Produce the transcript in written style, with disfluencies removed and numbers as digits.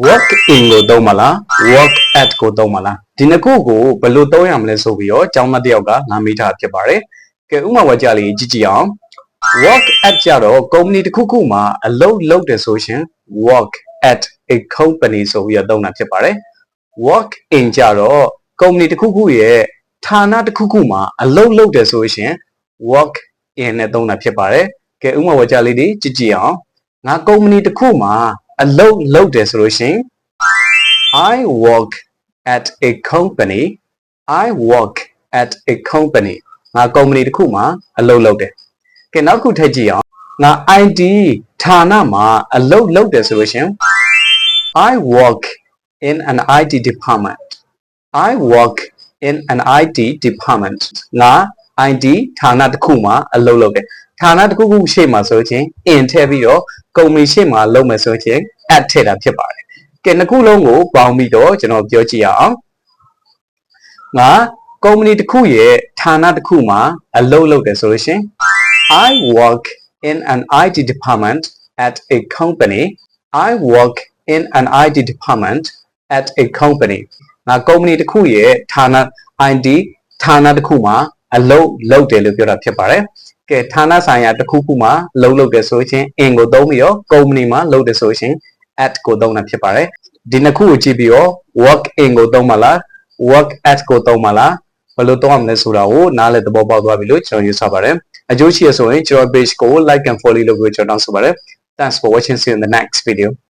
work in ကိုသုံးပါလား work at ကိုသုံးပါလားဒီနှစ်ခုကိုဘယ်လိုသုံးရမလဲဆိုပြီးတော့ကျောင်းသားတစ်ယောက်ကငါမေးထားဖြစ်ပါတယ်ကဲဥပမာဝါကြလေးကြည့်ကြည့်အောင် work at ကြတော့ company တစ်ခုခုမှာအလုပ်လုပ်တယ်ဆိုရှင် work at a company ဆိုပြီးတော့သုံးတာဖြစ်ပါတယ် work in ကြတော့ company တစ်ခုခုရဲ့ဌာနတစ်ခုခုမှာအလုပ်လုပ်တယ်ဆိုရှင် work in နဲ့သုံးတာဖြစ်ပါတယ်ကဲဥပမာဝါကြလေးတွေကြည့်ကြည့်အောင်ငါ company တစ်ခုမှာအလုပ်လုပ်တယ်ဆိုလို့ရှိရင် I work at a company I work at a company ငါ company တစ်ခုမှာအလုပ်လုပ်တယ်ကဲနောက်တစ်ခုထည့်ကြည့်အောင်ငါ IT ဌာနမှာအလုပ်လုပ်တယ်ဆိုလို့ရှိရင် I work in an IT department I work in an IT department ငါ IT ဌာနတစ်ခုမှာအလုပ်လုပ်တယ်ဌာနတစ်ခုခုရှေ့မှာဆိုရင် in ထည့်ပြီးတော့ company ရှေ့မှာလုပ်မယ်ဆိုရင် at ထည့်တာဖြစ်ပါတယ်ကဲနှစ်ခုလုံးကိုပေါင်းပြီးတော့ကျွန်တော်ပြောကြည့်အောင်ငါ company တစ်ခုရဲ့ဌာနတစ်ခုမှာအလုပ်လုပ်တယ်ဆိုလို့ရှင် I work in an IT department at a company I work in an IT department at a company ငါ company တစ်ခုရဲ့ဌာန IT ဌာနတစ်ခုမှာအလုပ်လုပ်တယ်လို့ပြောတာဖြစ်ပါတယ်ကဲဌာနဆိုင်ရာတစ်ခုခုမှာလုပ်တယ်ဆိုရင် in ကိုသုံးပြီးတော့ company မှာလုပ်တယ်ဆိုရင် at ကိုသုံးတာဖြစ်ပါတယ်ဒီနှစ်ခုကိုကြည့်ပြီးတော့ work in ကိုသုံးပါလား work at ကိုသုံးပါလားဘယ်လိုသုံးရမလဲဆိုတာကိုနားလည်သဘောပေါက်သွားပြီလို့ကျွန်တော်ယူဆပါတယ်အကျိုးရှိရဆိုရင်ကျွန်တော် page ကို like and follow လုပ်ပြီးကျွန်တော်တောင်းဆိုပါတယ် Thanks for watching see you in the next video